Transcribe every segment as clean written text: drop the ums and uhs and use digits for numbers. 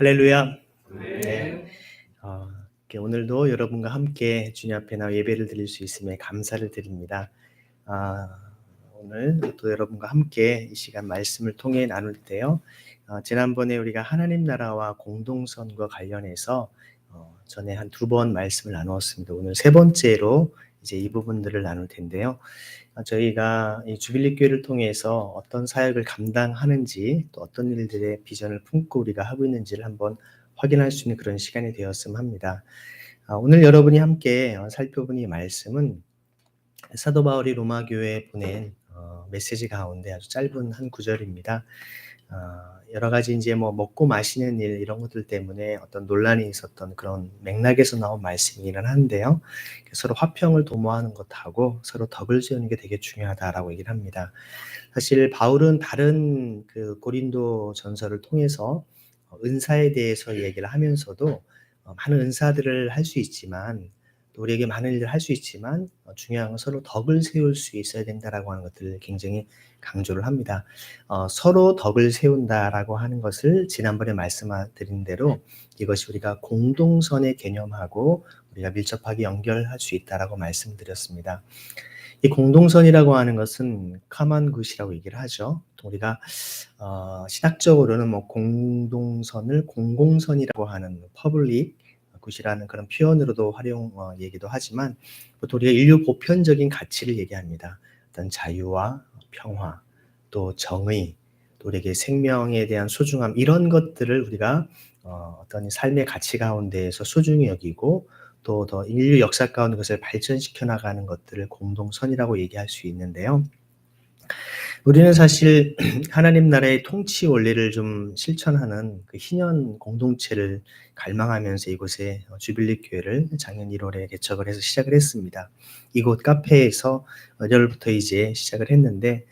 할렐루야. 네. 네. 이렇게 오늘도 여러분과 함께 주님 앞에 나와 예배를 드릴 수 있음에 감사를 드립니다. 오늘 또 여러분과 함께 이 시간 말씀을 통해 나눌 때요. 지난번에 우리가 하나님 나라와 공동선과 관련해서 전에 한 2번 말씀을 나누었습니다. 오늘 3번째로 이제 이 부분들을 나눌 텐데요. 저희가 이 주빌리 교회를 통해서 어떤 사역을 감당하는지 또 어떤 일들의 비전을 품고 우리가 하고 있는지를 한번 확인할 수 있는 그런 시간이 되었으면 합니다. 오늘 여러분이 함께 살펴본 이 말씀은 사도 바울이 로마 교회에 보낸 메시지 가운데 아주 짧은 한 구절입니다. 여러 가지 이제 먹고 마시는 일 이런 것들 때문에 어떤 논란이 있었던 그런 맥락에서 나온 말씀이긴 한데요. 서로 화평을 도모하는 것하고 서로 덕을 지으는 게 되게 중요하다라고 얘기를 합니다. 사실 바울은 다른 그 고린도 전서를 통해서 은사에 대해서 얘기를 하면서도 많은 은사들을 할 수 있지만 또 우리에게 많은 일을 할 수 있지만 중요한 건 서로 덕을 세울 수 있어야 된다라고 하는 것들을 굉장히 강조를 합니다. 서로 덕을 세운다라고 하는 것을 지난번에 말씀드린 대로 이것이 우리가 공동선의 개념하고 우리가 밀접하게 연결할 수 있다라고 말씀드렸습니다. 이 공동선이라고 하는 것은 common good이라고 얘기를 하죠. 우리가 신학적으로는 공동선을 공공선이라고 하는 public good이라는 그런 표현으로도 얘기도 하지만 보통 우리가 인류 보편적인 가치를 얘기합니다. 어떤 자유와 평화, 또 정의, 또 우리에게 생명에 대한 소중함 이런 것들을 우리가 어떤 삶의 가치 가운데에서 소중히 여기고 또 더 인류 역사 가운데 그것을 발전시켜 나가는 것들을 공동선이라고 얘기할 수 있는데요. 우리는 사실 하나님 나라의 통치 원리를 좀 실천하는 그 희년 공동체를 갈망하면서 이곳에 주빌리 교회를 작년 1월에 개척을 해서 시작을 했습니다. 이곳 카페에서 1월부터 이제 시작을 했는데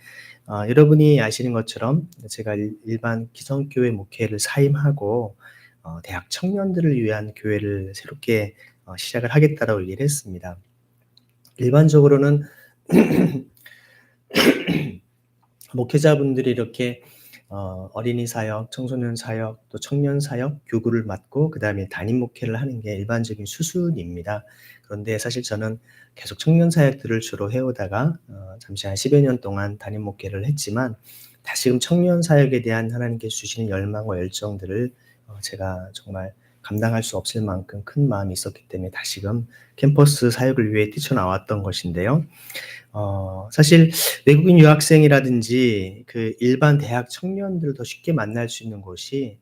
여러분이 아시는 것처럼 제가 일반 기성교회 목회를 사임하고 대학 청년들을 위한 교회를 새롭게 시작을 하겠다라고 얘기를 했습니다. 일반적으로는 목회자분들이 이렇게 어린이 사역, 청소년 사역, 또 청년 사역, 교구를 맡고 그 다음에 담임 목회를 하는 게 일반적인 수순입니다. 그런데 사실 저는 계속 청년 사역들을 주로 해오다가 잠시 한 10여 년 동안 담임 목회를 했지만 다시금 청년 사역에 대한 하나님께서 주시는 열망과 열정들을 제가 정말 감당할 수 없을 만큼 큰 마음이 있었기 때문에 다시금 캠퍼스 사역을 위해 뛰쳐나왔던 것인데요. 사실 외국인 유학생이라든지 그 일반 대학 청년들도 쉽게 만날 수 있는 곳이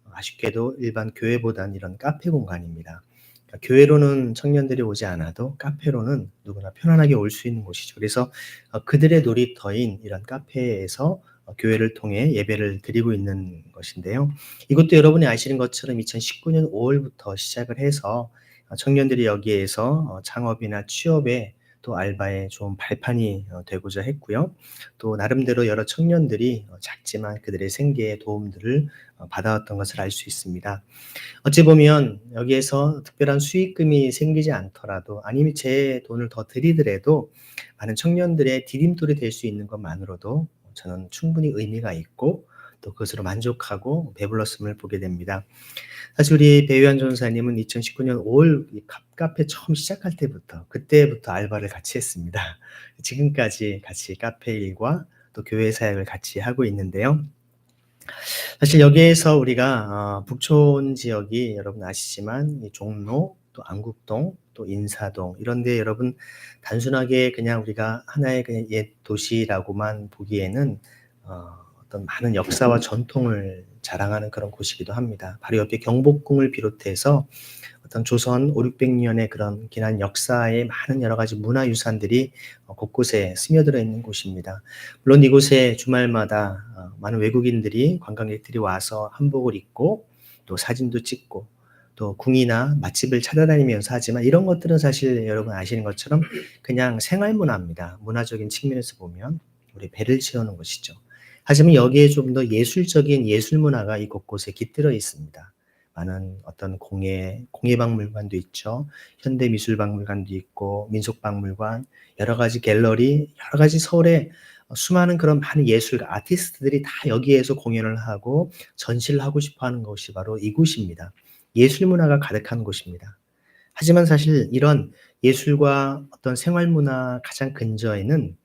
아쉽게도 일반 교회보다는 이런 카페 공간입니다. 그러니까 교회로는 청년들이 오지 않아도 카페로는 누구나 편안하게 올 수 있는 곳이죠. 그래서 그들의 놀이터인 이런 카페에서 교회를 통해 예배를 드리고 있는 것인데요. 이것도 여러분이 아시는 것처럼 2019년 5월부터 시작을 해서 청년들이 여기에서 창업이나 취업에 또 알바에 좋은 발판이 되고자 했고요. 또 나름대로 여러 청년들이 작지만 그들의 생계에 도움들을 받아왔던 것을 알 수 있습니다. 어찌 보면 여기에서 특별한 수익금이 생기지 않더라도 아니면 제 돈을 더 들이더라도 많은 청년들의 디딤돌이 될 수 있는 것만으로도 저는 충분히 의미가 있고 또 그것으로 만족하고 배불렀음을 보게 됩니다. 사실 우리 배유한 전사님은 2019년 5월 이 카페 처음 시작할 그때부터 알바를 같이 했습니다. 지금까지 같이 카페 일과 또 교회 사역을 같이 하고 있는데요. 사실 여기에서 우리가 북촌 지역이 여러분 아시지만 이 종로, 또 안국동, 또 인사동 이런 데 여러분 단순하게 그냥 우리가 하나의 그냥 옛 도시라고만 보기에는 어떤 많은 역사와 전통을 자랑하는 그런 곳이기도 합니다. 바로 옆에 경복궁을 비롯해서 어떤 조선 500~600년의 그런 기난 역사의 많은 여러 가지 문화유산들이 곳곳에 스며들어 있는 곳입니다. 물론 이곳에 주말마다 많은 외국인들이 관광객들이 와서 한복을 입고 또 사진도 찍고 또 궁이나 맛집을 찾아다니면서 하지만 이런 것들은 사실 여러분 아시는 것처럼 그냥 생활문화입니다. 문화적인 측면에서 보면 우리 배를 채우는 것이죠. 하지만 여기에 좀 더 예술적인 예술문화가 이 곳곳에 깃들어 있습니다. 많은 어떤 공예박물관도 있죠. 현대미술박물관도 있고 민속박물관, 여러 가지 갤러리, 여러 가지 서울에 수많은 그런 많은 예술가, 아티스트들이 다 여기에서 공연을 하고 전시를 하고 싶어 하는 곳이 바로 이곳입니다. 예술 문화가 가득한 곳입니다. 하지만 사실 이런 예술과 어떤 생활 문화 가장 근저에는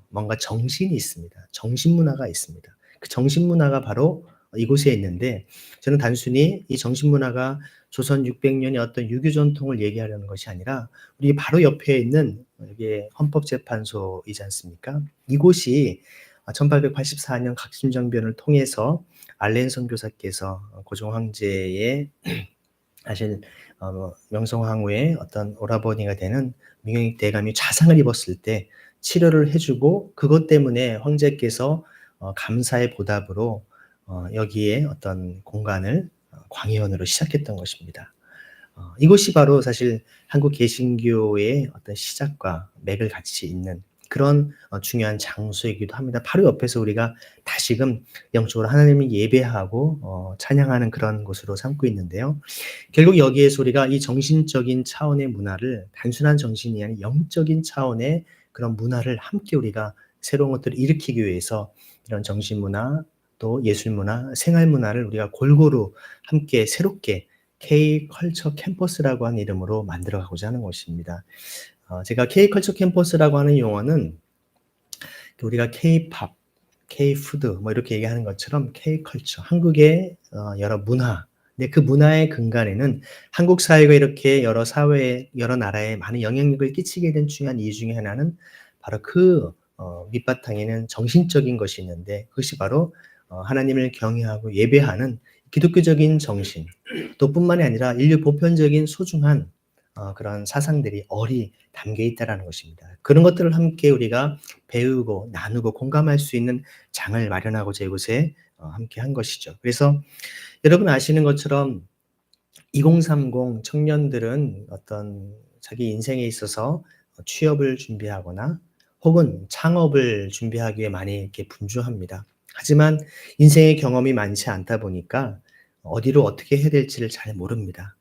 뭔가 정신이 있습니다. 정신 문화가 있습니다. 그 정신 문화가 바로 이곳에 있는데, 저는 단순히 이 정신 문화가 조선 600년의 어떤 유교 전통을 얘기하려는 것이 아니라 우리 바로 옆에 있는 이게 헌법재판소이지 않습니까? 이곳이 1884년 각심정변을 통해서 알렌 선교사께서 고종 황제의 사실 명성황후의 어떤 오라버니가 되는 민경익 대감이 좌상을 입었을 때 치료를 해 주고, 그것 때문에 황제께서 감사의 보답으로 여기에 어떤 공간을 광해원으로 시작했던 것입니다. 이곳이 바로 사실 한국 개신교의 어떤 시작과 맥을 같이 잇는 그런 중요한 장소이기도 합니다. 바로 옆에서 우리가 다시금 영적으로 하나님을 예배하고 찬양하는 그런 곳으로 삼고 있는데요. 결국 여기에서 우리가 이 정신적인 차원의 문화를, 단순한 정신이 아닌 영적인 차원의 그런 문화를 함께 우리가 새로운 것들을 일으키기 위해서 이런 정신 문화, 또 예술 문화, 생활 문화를 우리가 골고루 함께 새롭게 K컬처 캠퍼스라고 하는 이름으로 만들어 가고자 하는 것입니다. 제가 K컬처 캠퍼스라고 하는 용어는 우리가 K팝, K푸드 뭐 이렇게 얘기하는 것처럼 K컬처, 한국의 여러 문화, 근데 그 문화의 근간에는 한국 사회가 이렇게 여러 사회에, 여러 나라에 많은 영향력을 끼치게 된 중요한 이유 중에 하나는 바로 그 밑바탕에는 정신적인 것이 있는데, 그것이 바로 하나님을 경외하고 예배하는 기독교적인 정신, 또 뿐만이 아니라 인류 보편적인 소중한 그런 사상들이 얼이 담겨 있다라는 것입니다. 그런 것들을 함께 우리가 배우고 나누고 공감할 수 있는 장을 마련하고자 이곳에 함께 한 것이죠. 그래서 여러분 아시는 것처럼 2030 청년들은 어떤 자기 인생에 있어서 취업을 준비하거나 혹은 창업을 준비하기 위해 많이 이렇게 분주합니다. 하지만 인생의 경험이 많지 않다 보니까 어디로 어떻게 해야 될지를 잘 모릅니다.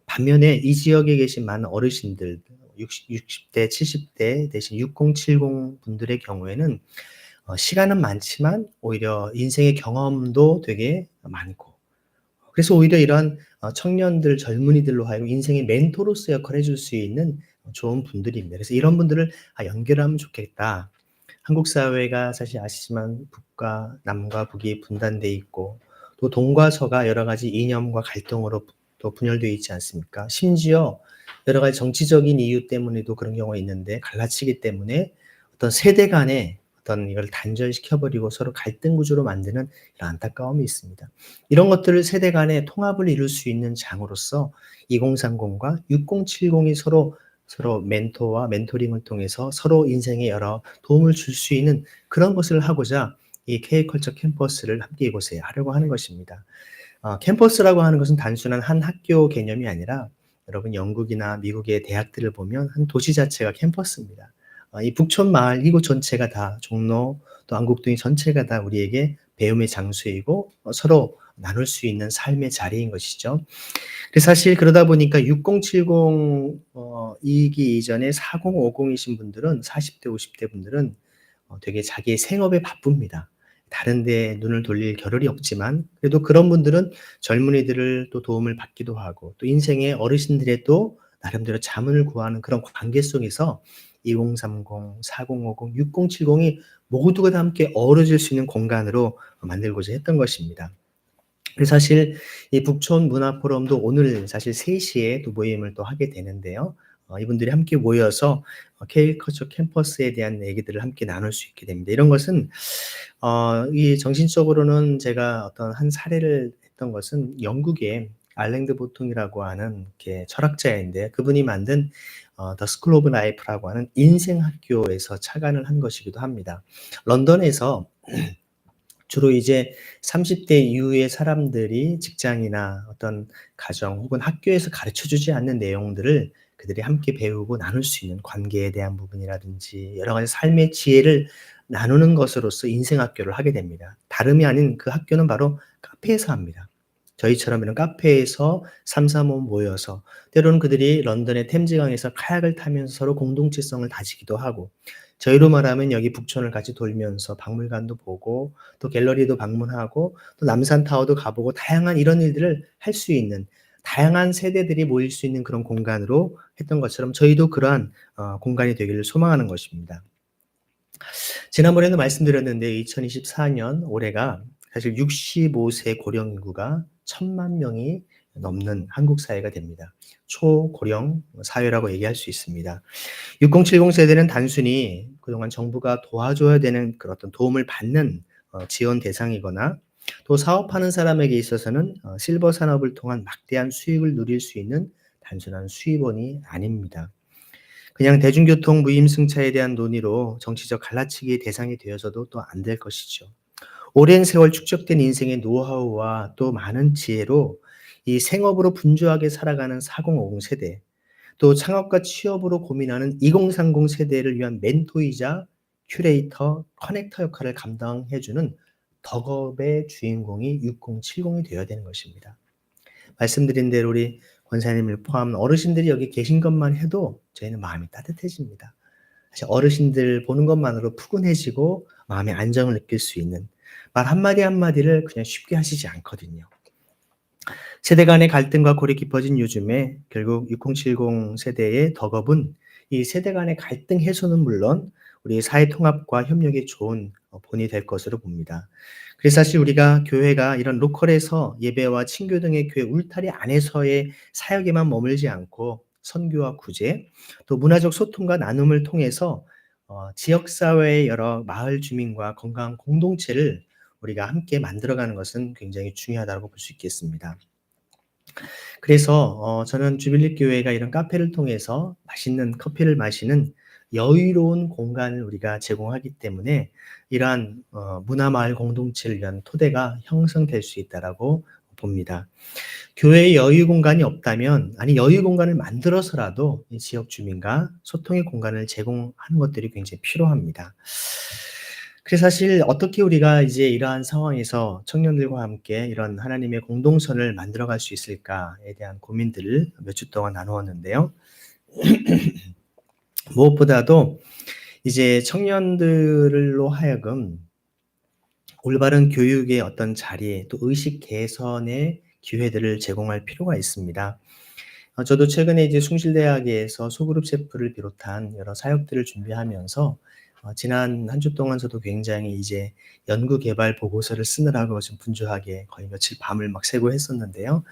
반면에 이 지역에 계신 많은 어르신들, 60대, 70대 대신 60, 70 분들의 경우에는 시간은 많지만 오히려 인생의 경험도 되게 많고, 그래서 오히려 이런 청년들, 젊은이들로 하여금 인생의 멘토로서 역할을 해줄 수 있는 좋은 분들입니다. 그래서 이런 분들을 연결하면 좋겠다. 한국 사회가 사실 아시지만 북과 남과 북이 분단돼 있고, 또 동과 서가 여러 가지 이념과 갈등으로 또 분열되어 있지 않습니까? 심지어 여러 가지 정치적인 이유 때문에도 그런 경우가 있는데, 갈라치기 때문에 어떤 세대 간의 어떤 이걸 단절시켜 버리고 서로 갈등 구조로 만드는 이런 안타까움이 있습니다. 이런 것들을 세대 간의 통합을 이룰 수 있는 장으로서 2030과 6070이 서로 멘토와 멘토링을 통해서 서로 인생에 여러 도움을 줄 수 있는 그런 것을 하고자 이 K컬처 캠퍼스를 함께 이곳에 하려고 하는 것입니다. 캠퍼스라고 하는 것은 단순한 한 학교 개념이 아니라, 여러분 영국이나 미국의 대학들을 보면 한 도시 자체가 캠퍼스입니다. 이 북촌 마을 이곳 전체가 다 종로, 또 안국동이 전체가 다 우리에게 배움의 장소이고 서로 나눌 수 있는 삶의 자리인 것이죠. 그래서 사실 그러다 보니까 6070 이기 이전에 4050이신 분들은, 40대 50대 분들은 되게 자기의 생업에 바쁩니다. 다른 데 눈을 돌릴 겨를이 없지만 그래도 그런 분들은 젊은이들을 또 도움을 받기도 하고, 또 인생의 어르신들의 또 나름대로 자문을 구하는 그런 관계 속에서 2030, 4050, 6070이 모두가 다 함께 어우러질 수 있는 공간으로 만들고자 했던 것입니다. 그래서 사실 이 북촌 문화 포럼도 오늘 사실 3 시에 또 모임을 또 하게 되는데요. 이분들이 함께 모여서 K컬처 캠퍼스에 대한 얘기들을 함께 나눌 수 있게 됩니다. 이런 것은 이 정신적으로는 제가 어떤 한 사례를 했던 것은 영국의 알랭드 보통이라고 하는 이렇게 철학자인데, 그분이 만든 The School of Life라고 하는 인생 학교에서 착안을 한 것이기도 합니다. 런던에서 주로 이제 30대 이후의 사람들이 직장이나 어떤 가정 혹은 학교에서 가르쳐 주지 않는 내용들을 그들이 함께 배우고 나눌 수 있는 관계에 대한 부분이라든지 여러 가지 삶의 지혜를 나누는 것으로서 인생 학교를 하게 됩니다. 다름이 아닌 그 학교는 바로 카페에서 합니다. 저희처럼 이런 카페에서 삼삼오오 모여서 때로는 그들이 런던의 템즈강에서 카약을 타면서 서로 공동체성을 다지기도 하고 저희로 말하면 여기 북촌을 같이 돌면서 박물관도 보고 또 갤러리도 방문하고 또 남산타워도 가보고 다양한 이런 일들을 할 수 있는 다양한 세대들이 모일 수 있는 그런 공간으로 했던 것처럼 저희도 그러한 공간이 되기를 소망하는 것입니다. 지난번에도 말씀드렸는데 2024년 올해가 사실 65세 고령 인구가 1,000만 명이 넘는 한국 사회가 됩니다. 초고령 사회라고 얘기할 수 있습니다. 6070 세대는 단순히 그동안 정부가 도와줘야 되는 그런 어떤 도움을 받는 지원 대상이거나 또 사업하는 사람에게 있어서는 실버 산업을 통한 막대한 수익을 누릴 수 있는 단순한 수입원이 아닙니다. 그냥 대중교통 무임승차에 대한 논의로 정치적 갈라치기의 대상이 되어서도 또 안 될 것이죠. 오랜 세월 축적된 인생의 노하우와 또 많은 지혜로 이 생업으로 분주하게 살아가는 4050 세대, 또 창업과 취업으로 고민하는 2030 세대를 위한 멘토이자 큐레이터, 커넥터 역할을 감당해주는 덕업의 주인공이 6070이 되어야 되는 것입니다. 말씀드린 대로 우리 권사님을 포함한 어르신들이 여기 계신 것만 해도 저희는 마음이 따뜻해집니다. 사실 어르신들 보는 것만으로 푸근해지고 마음의 안정을 느낄 수 있는 말 한마디 한마디를 그냥 쉽게 하시지 않거든요. 세대 간의 갈등과 골이 깊어진 요즘에 결국 6070 세대의 덕업은 이 세대 간의 갈등 해소는 물론 우리 사회 통합과 협력에 좋은 본이 될 것으로 봅니다. 그래서 사실 우리가 교회가 이런 로컬에서 예배와 친교 등의 교회 울타리 안에서의 사역에만 머물지 않고 선교와 구제, 또 문화적 소통과 나눔을 통해서 지역사회의 여러 마을 주민과 건강한 공동체를 우리가 함께 만들어가는 것은 굉장히 중요하다고 볼 수 있겠습니다. 그래서 저는 주빌리 교회가 이런 카페를 통해서 맛있는 커피를 마시는 여유로운 공간을 우리가 제공하기 때문에 이러한 문화마을 공동체를 위한 토대가 형성될 수 있다라고 봅니다. 교회에 여유 공간이 없다면 아니 여유 공간을 만들어서라도 이 지역 주민과 소통의 공간을 제공하는 것들이 굉장히 필요합니다. 그래서 사실 어떻게 우리가 이제 이러한 상황에서 청년들과 함께 이런 하나님의 공동선을 만들어갈 수 있을까에 대한 고민들을 몇 주 동안 나누었는데요. 무엇보다도 이제 청년들로 하여금 올바른 교육의 어떤 자리 또 의식 개선의 기회들을 제공할 필요가 있습니다. 저도 최근에 이제 숭실대학에서 소그룹 셰프를 비롯한 여러 사역들을 준비하면서 지난 한 주 동안 저도 굉장히 이제 연구 개발 보고서를 쓰느라고 좀 분주하게 거의 며칠 밤을 막 새고 했었는데요.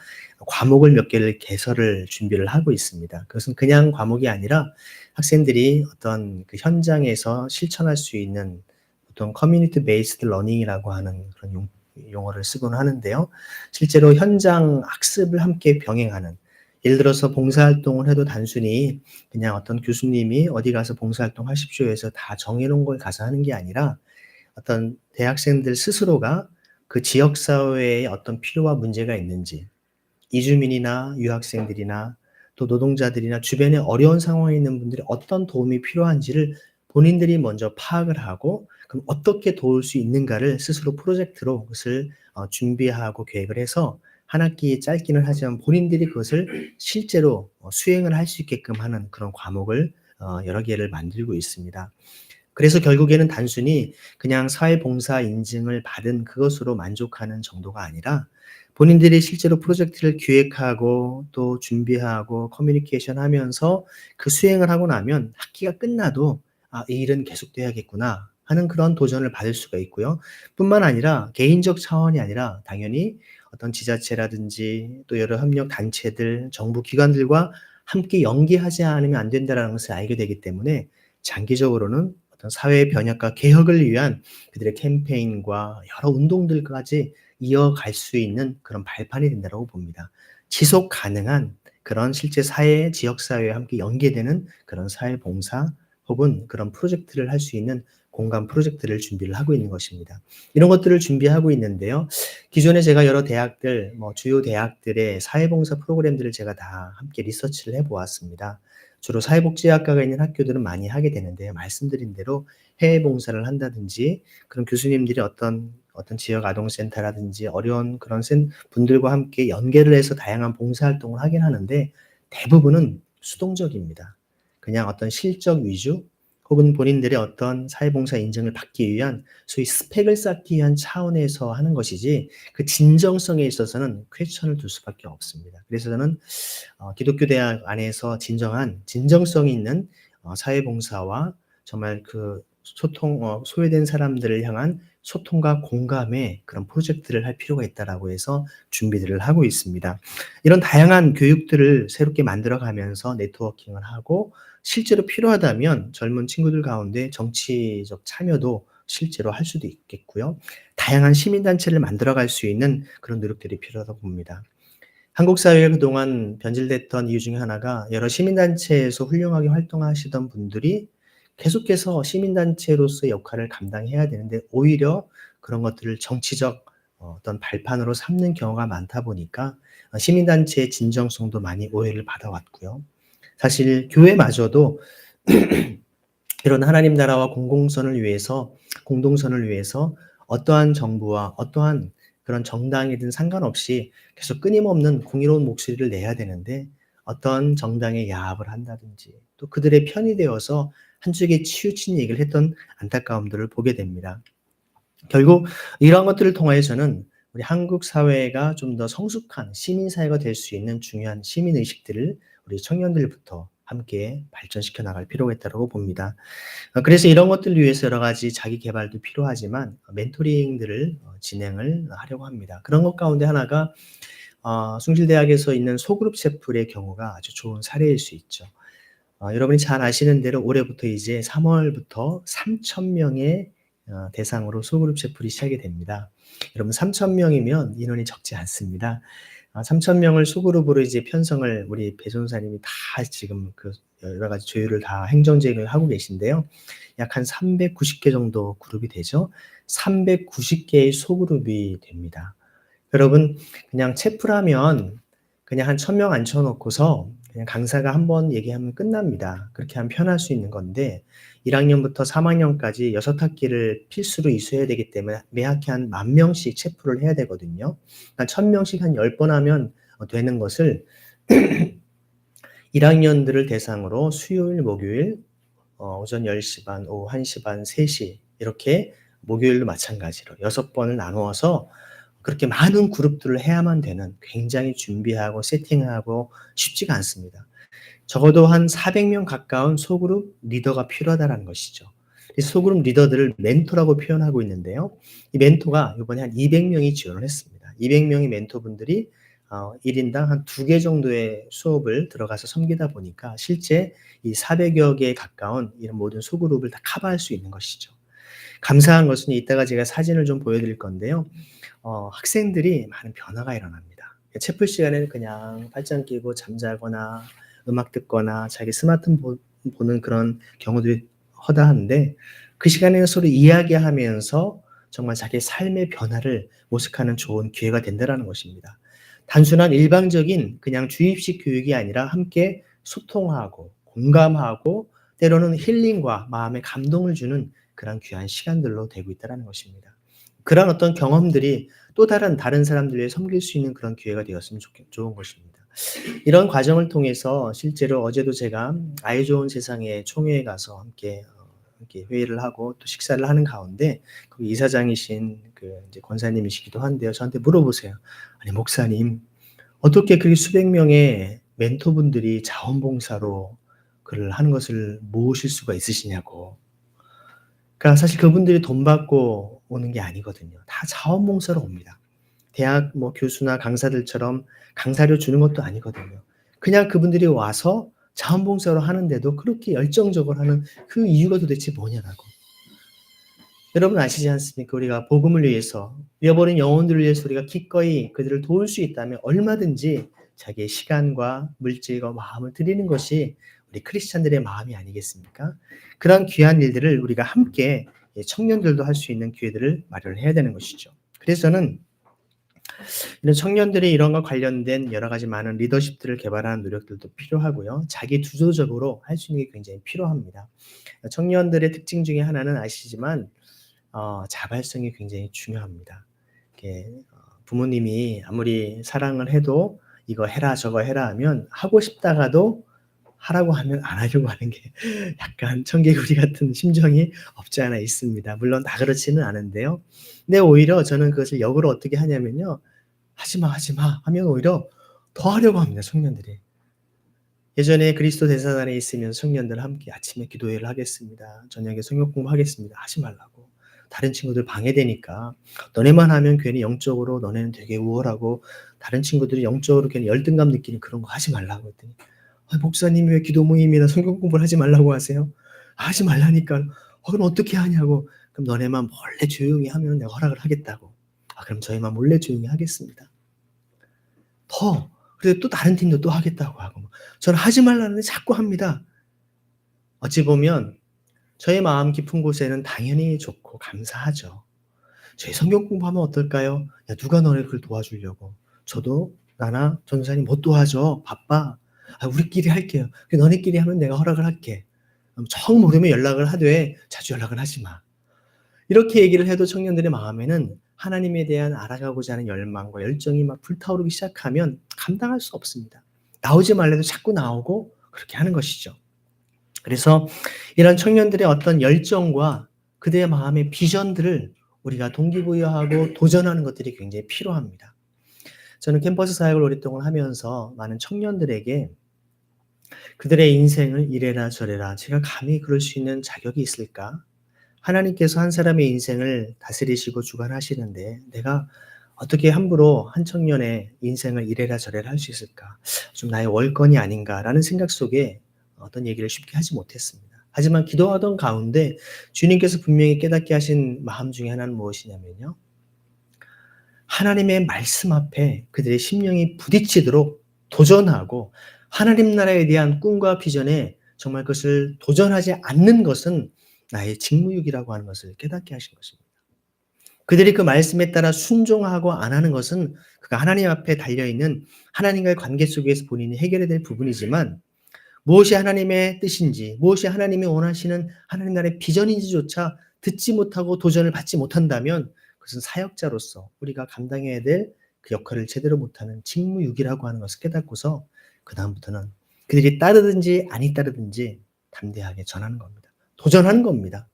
과목을 몇 개를 개설을 준비를 하고 있습니다. 그것은 그냥 과목이 아니라 학생들이 어떤 그 현장에서 실천할 수 있는 보통 커뮤니티 베이스드 러닝이라고 하는 그런 용어를 쓰곤 하는데요. 실제로 현장 학습을 함께 병행하는 예를 들어서 봉사활동을 해도 단순히 그냥 어떤 교수님이 어디 가서 봉사활동 하십시오 해서 다 정해놓은 걸 가서 하는 게 아니라 어떤 대학생들 스스로가 그 지역사회에 어떤 필요와 문제가 있는지 이주민이나 유학생들이나 또 노동자들이나 주변에 어려운 상황에 있는 분들이 어떤 도움이 필요한지를 본인들이 먼저 파악을 하고 그럼 어떻게 도울 수 있는가를 스스로 프로젝트로 그것을 준비하고 계획을 해서 한 학기 짧기는 하지만 본인들이 그것을 실제로 수행을 할 수 있게끔 하는 그런 과목을 여러 개를 만들고 있습니다. 그래서 결국에는 단순히 그냥 사회봉사 인증을 받은 그것으로 만족하는 정도가 아니라 본인들이 실제로 프로젝트를 기획하고 또 준비하고 커뮤니케이션 하면서 그 수행을 하고 나면 학기가 끝나도 이 일은 계속돼야겠구나 하는 그런 도전을 받을 수가 있고요. 뿐만 아니라 개인적 차원이 아니라 당연히 어떤 지자체라든지 또 여러 협력 단체들, 정부 기관들과 함께 연계하지 않으면 안 된다는 것을 알게 되기 때문에 장기적으로는 어떤 사회의 변혁과 개혁을 위한 그들의 캠페인과 여러 운동들까지 이어갈 수 있는 그런 발판이 된다고 봅니다. 지속 가능한 그런 실제 사회, 지역사회와 함께 연계되는 그런 사회봉사 혹은 그런 프로젝트를 할 수 있는 공간 프로젝트를 준비를 하고 있는 것입니다. 이런 것들을 준비하고 있는데요. 기존에 제가 여러 대학들, 주요 대학들의 사회봉사 프로그램들을 제가 다 함께 리서치를 해보았습니다. 주로 사회복지학과가 있는 학교들은 많이 하게 되는데요. 말씀드린 대로 해외 봉사를 한다든지 그런 교수님들이 어떤 지역 아동센터라든지 어려운 그런 분들과 함께 연계를 해서 다양한 봉사활동을 하긴 하는데 대부분은 수동적입니다. 그냥 어떤 실적 위주 혹은 본인들의 어떤 사회봉사 인정을 받기 위한 소위 스펙을 쌓기 위한 차원에서 하는 것이지 그 진정성에 있어서는 퀘스천을 둘 수밖에 없습니다. 그래서 저는 기독교 대학 안에서 진정한 진정성이 있는 사회봉사와 정말 그 소외된 사람들을 향한 소통과 공감의 그런 프로젝트를 할 필요가 있다라고 해서 준비들을 하고 있습니다. 이런 다양한 교육들을 새롭게 만들어 가면서 네트워킹을 하고 실제로 필요하다면 젊은 친구들 가운데 정치적 참여도 실제로 할 수도 있겠고요. 다양한 시민단체를 만들어 갈 수 있는 그런 노력들이 필요하다고 봅니다. 한국 사회가 그동안 변질됐던 이유 중에 하나가 여러 시민단체에서 훌륭하게 활동하시던 분들이 계속해서 시민단체로서의 역할을 감당해야 되는데 오히려 그런 것들을 정치적 어떤 발판으로 삼는 경우가 많다 보니까 시민단체의 진정성도 많이 오해를 받아왔고요. 사실 교회마저도 이런 하나님 나라와 공동선을 위해서 어떠한 정부와 어떠한 그런 정당이든 상관없이 계속 끊임없는 공의로운 목소리를 내야 되는데 어떤 정당에 야합을 한다든지 또 그들의 편이 되어서 한쪽에 치우친 얘기를 했던 안타까움들을 보게 됩니다. 결국 이러한 것들을 통하여서는 우리 한국 사회가 좀 더 성숙한 시민사회가 될 수 있는 중요한 시민의식들을 우리 청년들부터 함께 발전시켜 나갈 필요가 있다고 봅니다. 그래서 이런 것들을 위해서 여러 가지 자기 개발도 필요하지만 멘토링들을 진행을 하려고 합니다. 그런 것 가운데 하나가 숭실대학에서 있는 소그룹 채플의 경우가 아주 좋은 사례일 수 있죠. 여러분이 잘 아시는 대로 올해부터 이제 3월부터 3,000명의 대상으로 소그룹 채플이 시작이 됩니다. 여러분 3,000명이면 인원이 적지 않습니다. 3,000명을 소그룹으로 이제 편성을 우리 배 전사님이 다 지금 그 여러 가지 조율을 다 행정제행을 하고 계신데요. 약 한 390개 정도 그룹이 되죠. 390개의 소그룹이 됩니다. 여러분 그냥 채플하면 그냥 한 1,000명 앉혀 놓고서 그냥 강사가 한 번 얘기하면 끝납니다. 그렇게 하면 편할 수 있는 건데 1학년부터 3학년까지 6학기를 필수로 이수해야 되기 때문에 매 학기 한 10,000명씩 체풀을 해야 되거든요. 그러니까 1,000명씩 한 10번 하면 되는 것을 1학년들을 대상으로 수요일, 목요일 오전 10시 반, 오후 1시 반, 3시 이렇게 목요일도 마찬가지로 6번을 나누어서 그렇게 많은 그룹들을 해야만 되는 굉장히 준비하고 세팅하고 쉽지가 않습니다. 적어도 한 400명 가까운 소그룹 리더가 필요하다는 것이죠. 이 소그룹 리더들을 멘토라고 표현하고 있는데요. 이 멘토가 이번에 한 200명이 지원을 했습니다. 200명의 멘토분들이 1인당 한 2개 정도의 수업을 들어가서 섬기다 보니까 실제 이 400여 개에 가까운 이런 모든 소그룹을 다 커버할 수 있는 것이죠. 감사한 것은 이따가 제가 사진을 좀 보여드릴 건데요. 학생들이 많은 변화가 일어납니다. 채플 시간에는 그냥 팔짱 끼고 잠자거나 음악 듣거나 자기 스마트폰 보는 그런 경우들이 허다한데 그 시간에는 서로 이야기하면서 정말 자기의 삶의 변화를 모색하는 좋은 기회가 된다라는 것입니다. 단순한 일방적인 그냥 주입식 교육이 아니라 함께 소통하고 공감하고 때로는 힐링과 마음의 감동을 주는 그런 귀한 시간들로 되고 있다는 것입니다. 그런 어떤 경험들이 또 다른 사람들 위해 섬길 수 있는 그런 기회가 되었으면 좋은 것입니다. 이런 과정을 통해서 실제로 어제도 제가 아이 좋은 세상에 총회에 가서 함께 회의를 하고 또 식사를 하는 가운데 거기 이사장이신 그 이제 권사님이시기도 한데요. 저한테 물어보세요. 아니 목사님 어떻게 그렇게 수백 명의 멘토분들이 자원봉사로 그를 하는 것을 모으실 수가 있으시냐고. 그러니까 사실 그분들이 돈 받고 오는 게 아니거든요. 다 자원봉사로 옵니다. 대학 교수나 강사들처럼 강사료 주는 것도 아니거든요. 그냥 그분들이 와서 자원봉사로 하는데도 그렇게 열정적으로 하는 그 이유가 도대체 뭐냐라고. 여러분 아시지 않습니까? 우리가 복음을 위해서, 잃어버린 영혼들을 위해서 우리가 기꺼이 그들을 도울 수 있다면 얼마든지 자기의 시간과 물질과 마음을 드리는 것이 우리 크리스찬들의 마음이 아니겠습니까? 그런 귀한 일들을 우리가 함께 청년들도 할 수 있는 기회들을 마련해야 되는 것이죠. 그래서 저는 이런 청년들이 이런 것 관련된 여러 가지 많은 리더십들을 개발하는 노력들도 필요하고요. 자기 주도적으로 할 수 있는 게 굉장히 필요합니다. 청년들의 특징 중에 하나는 아시지만 자발성이 굉장히 중요합니다. 이렇게 부모님이 아무리 사랑을 해도 "이거 해라. 저거 해라." 하면 하고 싶다가도 하라고 하면 안 하려고 하는 게 약간 청개구리 같은 심정이 없지 않아 있습니다. 물론 다 그렇지는 않은데요. 근데 오히려 저는 그것을 역으로 어떻게 하냐면요. "하지 마, 하지 마." 하면 오히려 더 하려고 합니다, 청년들이. 예전에 그리스도 대사관에 있으면서 청년들 함께 아침에 기도회를 하겠습니다. 저녁에 성경 공부하겠습니다. 하지 말라고. 다른 친구들 방해되니까. 너네만 하면 괜히 영적으로 너네는 되게 우월하고 다른 친구들이 영적으로 괜히 열등감 느끼는 그런 거 하지 말라고 했더니 목사님이 왜 기도 모임이나 성경 공부를 하지 말라고 하세요? 하지 말라니까. 그럼 어떻게 하냐고. 그럼 너네만 몰래 조용히 하면 내가 허락을 하겠다고. 그럼 저희만 몰래 조용히 하겠습니다. 그래서 또 다른 팀도 또 하겠다고 하고 저는 하지 말라는데 자꾸 합니다. 어찌 보면 저의 마음 깊은 곳에는 당연히 좋고 감사하죠. 저희 성경 공부하면 어떨까요? 야, 누가 너네 그걸 도와주려고. 저도 나나 전도사님 못 도와줘. 바빠. 우리끼리 할게요. 너네끼리 하면 내가 허락을 할게. 정 모르면 연락을 하되 자주 연락을 하지 마. 이렇게 얘기를 해도 청년들의 마음에는 하나님에 대한 알아가고자 하는 열망과 열정이 막 불타오르기 시작하면 감당할 수 없습니다. 나오지 말래도 자꾸 나오고 그렇게 하는 것이죠. 그래서 이런 청년들의 어떤 열정과 그들의 마음의 비전들을 우리가 동기부여하고 도전하는 것들이 굉장히 필요합니다. 저는 캠퍼스 사역을 오랫동안 하면서 많은 청년들에게 그들의 인생을 이래라 저래라 제가 감히 그럴 수 있는 자격이 있을까? 하나님께서 한 사람의 인생을 다스리시고 주관하시는데 내가 어떻게 함부로 한 청년의 인생을 이래라 저래라 할 수 있을까? 좀 나의 월권이 아닌가라는 생각 속에 어떤 얘기를 쉽게 하지 못했습니다. 하지만 기도하던 가운데 주님께서 분명히 깨닫게 하신 마음 중에 하나는 무엇이냐면요. 하나님의 말씀 앞에 그들의 심령이 부딪히도록 도전하고 하나님 나라에 대한 꿈과 비전에 정말 그것을 도전하지 않는 것은 나의 직무유기라고 하는 것을 깨닫게 하신 것입니다. 그들이 그 말씀에 따라 순종하고 안 하는 것은 그가 하나님 앞에 달려있는 하나님과의 관계 속에서 본인이 해결해야 될 부분이지만 무엇이 하나님의 뜻인지 무엇이 하나님이 원하시는 하나님 나라의 비전인지조차 듣지 못하고 도전을 받지 못한다면 그것은 사역자로서 우리가 감당해야 될 그 역할을 제대로 못하는 직무유기라고 하는 것을 깨닫고서 그다음부터는 그들이 따르든지 아니 따르든지 담대하게 전하는 겁니다. 도전하는 겁니다.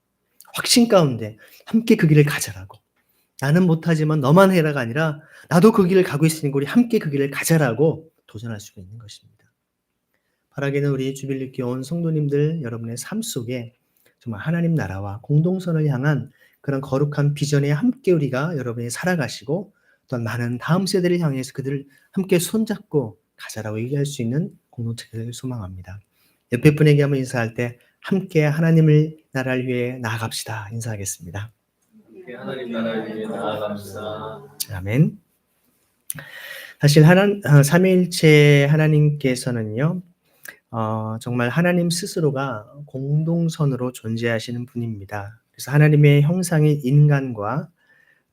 확신 가운데 함께 그 길을 가자라고. 나는 못하지만 너만 해라가 아니라 나도 그 길을 가고 있으니까 우리 함께 그 길을 가자라고 도전할 수가 있는 것입니다. 바라기는 우리 주빌리교회 온 성도님들 여러분의 삶 속에 정말 하나님 나라와 공동선을 향한 그런 거룩한 비전에 함께 우리가 여러분이 살아가시고 또한 많은 다음 세대를 향해서 그들을 함께 손잡고 가자라고 얘기할 수 있는 공동체를 소망합니다. 옆에 분에게 한번 인사할 때 함께 하나님의 나라를 위해 나아갑시다 인사하겠습니다. 하나님 나라를 위해 나아갑시다. 아멘. 사실 삼위일체 하나님께서는요. 정말 하나님 스스로가 공동선으로 존재하시는 분입니다. 그래서 하나님의 형상인 인간과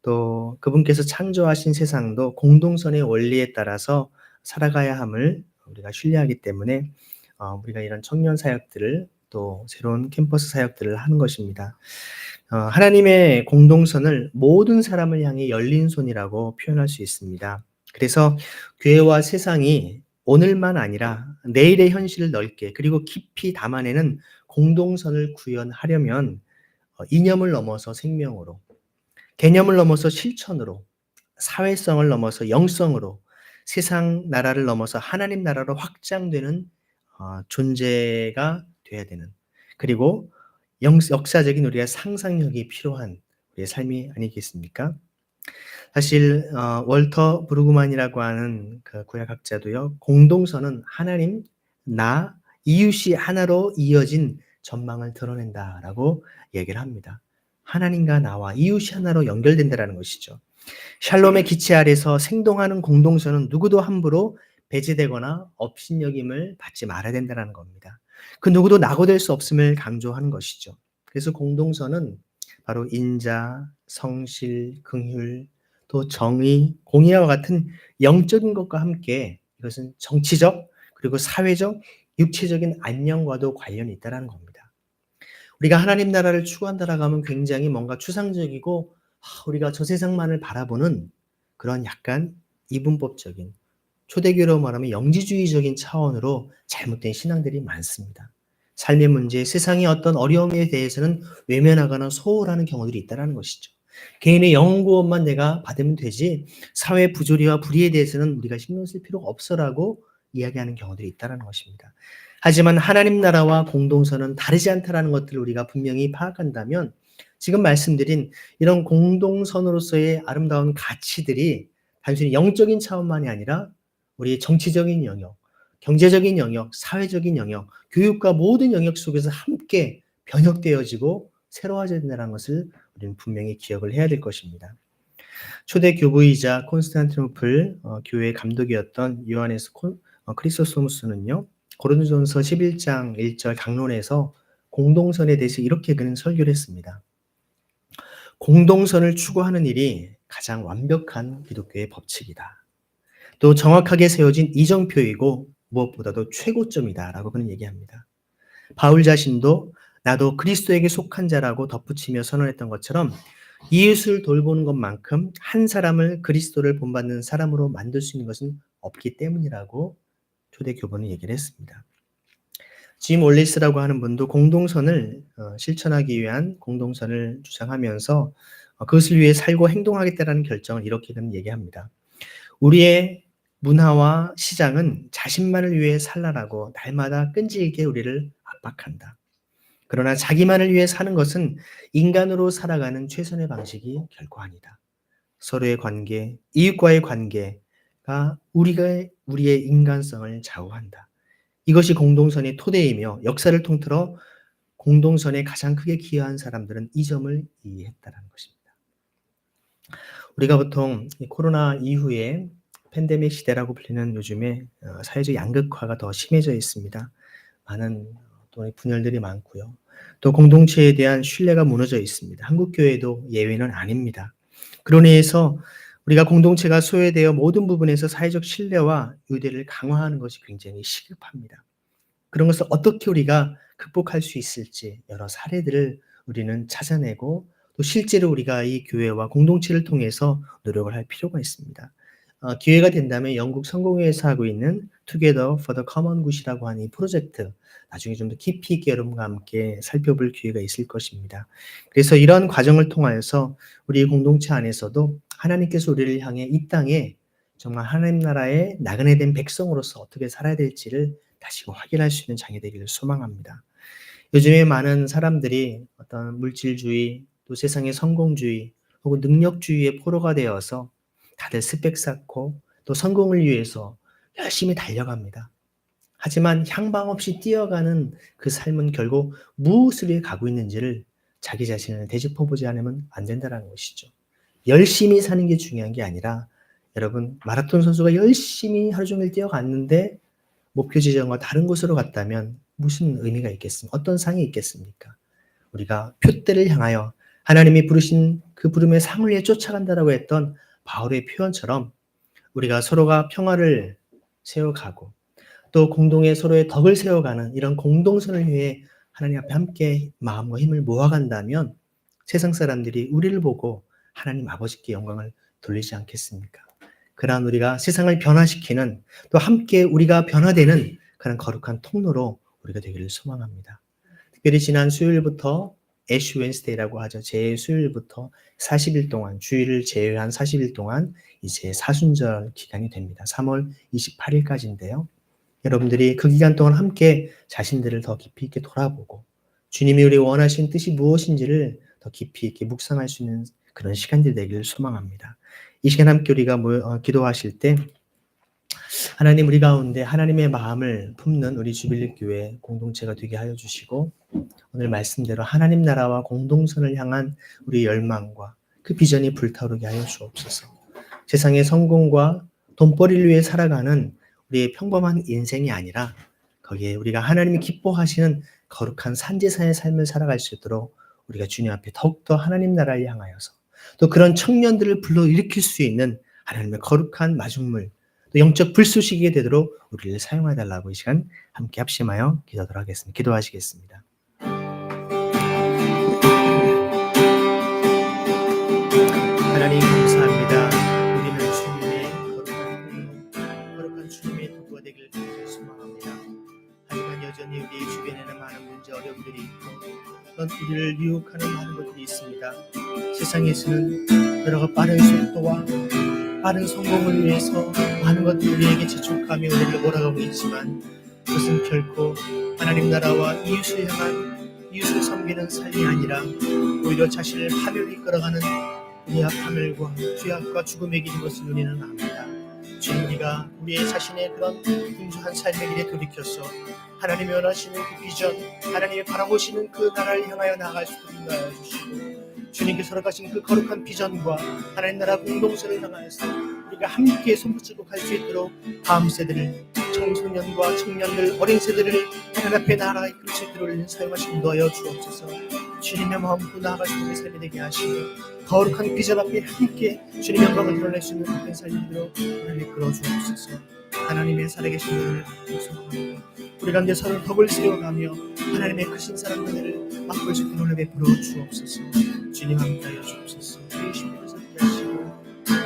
또 그분께서 창조하신 세상도 공동선의 원리에 따라서 살아가야 함을 우리가 신뢰하기 때문에 우리가 이런 청년 사역들을 또 새로운 캠퍼스 사역들을 하는 것입니다. 하나님의 공동선을 모든 사람을 향해 열린 손이라고 표현할 수 있습니다. 그래서 교회와 세상이 오늘만 아니라 내일의 현실을 넓게 그리고 깊이 담아내는 공동선을 구현하려면 이념을 넘어서 생명으로, 개념을 넘어서 실천으로, 사회성을 넘어서 영성으로, 세상 나라를 넘어서 하나님 나라로 확장되는 존재가 돼야 되는, 그리고 역사적인 우리의 상상력이 필요한 우리의 삶이 아니겠습니까? 사실 월터 브루그만이라고 하는 그 구약학자도요. 공동선은 하나님, 나, 이웃이 하나로 이어진 전망을 드러낸다라고 얘기를 합니다. 하나님과 나와 이웃이 하나로 연결된다라는 것이죠. 샬롬의 기체 아래서 생동하는 공동선은 누구도 함부로 배제되거나 업신여김을 받지 말아야 된다는 겁니다. 그 누구도 낙오될 수 없음을 강조하는 것이죠. 그래서 공동선은 바로 인자, 성실, 긍휼, 또 정의, 공의와 같은 영적인 것과 함께 이것은 정치적 그리고 사회적, 육체적인 안녕과도 관련이 있다는 겁니다. 우리가 하나님 나라를 추구한다라고 하면 굉장히 뭔가 추상적이고 우리가 저 세상만을 바라보는 그런 약간 이분법적인 초대교로 말하면 영지주의적인 차원으로 잘못된 신앙들이 많습니다. 삶의 문제, 세상의 어떤 어려움에 대해서는 외면하거나 소홀하는 경우들이 있다는 것이죠. 개인의 영혼 구원만 내가 받으면 되지 사회 부조리와 불의에 대해서는 우리가 신경 쓸 필요가 없어라고 이야기하는 경우들이 있다는 것입니다. 하지만 하나님 나라와 공동선은 다르지 않다라는 것들을 우리가 분명히 파악한다면 지금 말씀드린 이런 공동선으로서의 아름다운 가치들이 단순히 영적인 차원만이 아니라 우리의 정치적인 영역, 경제적인 영역, 사회적인 영역, 교육과 모든 영역 속에서 함께 변혁되어지고 새로워져야 된다는 것을 우리는 분명히 기억을 해야 될 것입니다. 초대 교부이자 콘스탄티노플 교회의 감독이었던 요하네스 크리소스토무스는요. 고린도전서 11장 1절 강론에서 공동선에 대해서 이렇게 그는 설교를 했습니다. 공동선을 추구하는 일이 가장 완벽한 기독교의 법칙이다. 또 정확하게 세워진 이정표이고 무엇보다도 최고점이다라고 그는 얘기합니다. 바울 자신도 나도 그리스도에게 속한 자라고 덧붙이며 선언했던 것처럼 이웃을 돌보는 것만큼 한 사람을 그리스도를 본받는 사람으로 만들 수 있는 것은 없기 때문이라고 초대 교본은 얘기를 했습니다. 짐 올리스라고 하는 분도 공동선을 실천하기 위한 공동선을 주장하면서 그것을 위해 살고 행동하겠다라는 결정을 이렇게 그는 얘기합니다. 우리의 문화와 시장은 자신만을 위해 살라라고 날마다 끈질기게 우리를 압박한다. 그러나 자기만을 위해 사는 것은 인간으로 살아가는 최선의 방식이 결코 아니다. 서로의 관계, 이웃과의 관계가 우리의 인간성을 좌우한다. 이것이 공동선의 토대이며 역사를 통틀어 공동선에 가장 크게 기여한 사람들은 이 점을 이해했다는 것입니다. 우리가 보통 코로나 이후에 팬데믹 시대라고 불리는 요즘에 사회적 양극화가 더 심해져 있습니다. 많은 또 분열들이 많고요. 또 공동체에 대한 신뢰가 무너져 있습니다. 한국교회도 예외는 아닙니다. 그러니 해서 우리가 공동체가 소외되어 모든 부분에서 사회적 신뢰와 유대를 강화하는 것이 굉장히 시급합니다. 그런 것을 어떻게 우리가 극복할 수 있을지 여러 사례들을 우리는 찾아내고 또 실제로 우리가 이 교회와 공동체를 통해서 노력을 할 필요가 있습니다. 기회가 된다면 영국 성공회에서 하고 있는 Together for the Common Good이라고 하는 이 프로젝트 나중에 좀 더 깊이 있게 여러분과 함께 살펴볼 기회가 있을 것입니다. 그래서 이런 과정을 통하여서 우리 공동체 안에서도 하나님께서 우리를 향해 이 땅에 정말 하나님 나라의 나그네 된 백성으로서 어떻게 살아야 될지를 다시 확인할 수 있는 장이 되기를 소망합니다. 요즘에 많은 사람들이 어떤 물질주의, 또 세상의 성공주의, 혹은 능력주의의 포로가 되어서 다들 스펙 쌓고 또 성공을 위해서 열심히 달려갑니다. 하지만 향방 없이 뛰어가는 그 삶은 결국 무엇을 위해 가고 있는지를 자기 자신을 되짚어보지 않으면 안 된다는 것이죠. 열심히 사는 게 중요한 게 아니라 여러분 마라톤 선수가 열심히 하루 종일 뛰어갔는데 목표 지점과 다른 곳으로 갔다면 무슨 의미가 있겠습니까? 어떤 상이 있겠습니까? 우리가 표대를 향하여 하나님이 부르신 그 부름의 상을 위해 쫓아간다라고 했던 바울의 표현처럼 우리가 서로가 평화를 세워가고 또 공동의 서로의 덕을 세워가는 이런 공동선을 위해 하나님 앞에 함께 마음과 힘을 모아간다면 세상 사람들이 우리를 보고 하나님 아버지께 영광을 돌리지 않겠습니까? 그러한 우리가 세상을 변화시키는 또 함께 우리가 변화되는 그런 거룩한 통로로 우리가 되기를 소망합니다. 특별히 지난 수요일부터 애쉬 웬스데이라고 하죠. 제 수요일부터 40일 동안 주일을 제외한 40일 동안 이제 사순절 기간이 됩니다. 3월 28일까지인데요. 여러분들이 그 기간 동안 함께 자신들을 더 깊이 있게 돌아보고 주님이 우리 원하신 뜻이 무엇인지를 더 깊이 있게 묵상할 수 있는 그런 시간들이 되기를 소망합니다. 이 시간 함께 우리가 기도하실 때 하나님 우리 가운데 하나님의 마음을 품는 우리 주빌리 교회 공동체가 되게 하여 주시고 오늘 말씀대로 하나님 나라와 공동선을 향한 우리 열망과 그 비전이 불타오르게 하여 주옵소서. 세상의 성공과 돈벌이를 위해 살아가는 우리의 평범한 인생이 아니라 거기에 우리가 하나님이 기뻐하시는 거룩한 산지사의 삶을 살아갈 수 있도록 우리가 주님 앞에 더욱더 하나님 나라를 향하여서 또 그런 청년들을 불러일으킬 수 있는 하나님의 거룩한 마중물, 또 영적 불쏘시개 되도록 우리를 사용해 달라고 이 시간 함께 합심하여 기도하도록 하겠습니다. 기도하시겠습니다. 하나님 감사합니다. 우리는 주님의 거룩한 주님의 도구가 되기를 소망합니다. 하지만 여전히 우리 주변에는 많은 문제 어려움들이 있고 또 우리를 유혹하는 많은 것들이 있습니다. 세상에서는 여러 빠른 속도와 빠른 성공을 위해서 많은 것들이 우리에게 재촉하며 우리를 몰아가고 있지만 그것은 결코 하나님 나라와 이웃을 섬기는 삶이 아니라 오히려 자신을 파멸로 이끌어가는 우리의 파멸과 죄악과 죽음의 길인 것을 우리는 압니다. 주님이가 우리의 자신의 그런 분주한 삶의 길에 돌이켜서 하나님이 원하시는 그 비전, 하나님이 바라보시는 그 나라를 향하여 나아갈 수 있도록 인도하여 주시고 주님께서 허락하신 그 거룩한 비전과 하나님 나라 공동체를 향하여서 우리가 함께 손붙잡고 갈 수 있도록 다음 세대를, 청소년과 청년들, 어린 세대를 하나님 앞에 나아가 이끌 수 있도록 사용하시고 인도하여 주옵소서. 주님의 마음으로 나아갈 수 있는 삶이 되게 하시고 거룩한 비전 앞에 함께 주님의 영광을 드러낼 수 있는 그런 삶으로 우리를 이끌어 주옵소서. 하나님의 살아계신 은혜를 소망하고 우리 가운데 서로 덕을 세워가며 하나님의 크신 사랑 은혜를 맛볼 수 있는 은혜 베풀어 주옵소서. 주님 함께하여 주옵소서. 우리 심령을 함께 하시고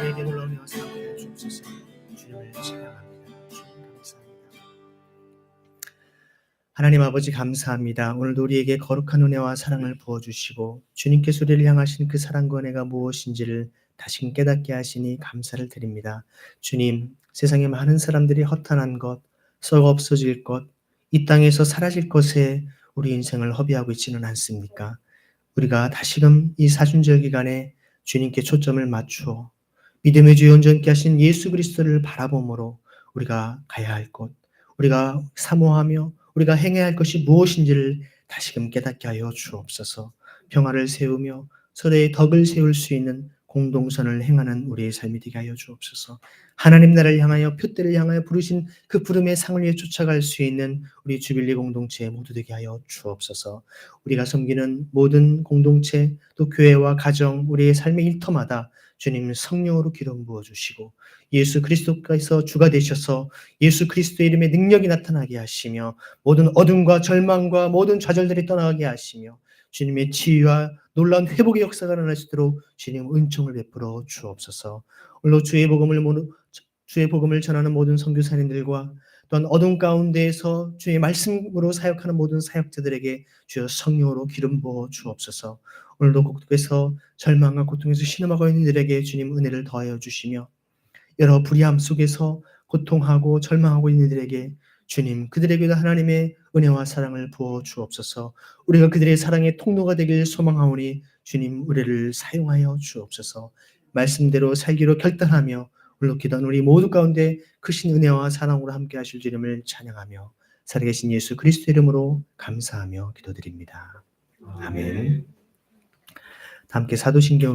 우리에게 놀라운 은혜와 사랑 베풀어 주옵소서. 주님을 찬양합니다. 주님 감사합니다. 하나님 아버지 감사합니다. 오늘도 우리에게 거룩한 은혜와 사랑을 부어주시고 주님께서 우리를 향하신 그 사랑과 은혜가 무엇인지를 다시금 깨닫게 하시니 감사를 드립니다. 주님, 세상에 많은 사람들이 허탄한 것, 썩어 없어질 것, 이 땅에서 사라질 것에 우리 인생을 허비하고 있지는 않습니까? 우리가 다시금 이 사순절 기간에 주님께 초점을 맞추어 믿음의 주 온전케 하신 예수 그리스도를 바라봄으로 우리가 가야 할 곳, 우리가 사모하며 우리가 행해야 할 것이 무엇인지를 다시금 깨닫게 하여 주옵소서. 평화를 세우며 서로의 덕을 세울 수 있는 공동선을 행하는 우리의 삶이 되게 하여 주옵소서. 하나님 나라를 향하여 표대를 향하여 부르신 그 부름의 상을 위해 쫓아갈 수 있는 우리 주빌리 공동체 모두 되게 하여 주옵소서. 우리가 섬기는 모든 공동체 또 교회와 가정 우리의 삶의 일터마다 주님 성령으로 기름 부어주시고 예수 그리스도께서 주가 되셔서 예수 그리스도의 이름의 능력이 나타나게 하시며 모든 어둠과 절망과 모든 좌절들이 떠나게 하시며 주님의 치유와 놀라운 회복의 역사가 일어날 수 있도록 주님 은총을 베풀어 주옵소서. 오늘도 주의 복음을 전하는 모든 선교사님들과 또한 어둠 가운데에서 주의 말씀으로 사역하는 모든 사역자들에게 주여 성령으로 기름 부어 주옵소서. 오늘도 곳곳에서 절망과 고통에서 신음하고 있는 이들에게 주님 은혜를 더하여 주시며 여러 불의함 속에서 고통하고 절망하고 있는 이들에게 주님 그들에게도 하나님의 은혜와 사랑을 부어 주옵소서. 우리가 그들의 사랑의 통로가 되길 소망하오니 주님 우리를 사용하여 주옵소서. 말씀대로 살기로 결단하며 울룩히던 우리 모두 가운데 크신 은혜와 사랑으로 함께 하실 주님을 찬양하며 살아계신 예수 그리스도 이름으로 감사하며 기도드립니다. 아멘. 함께 사도신경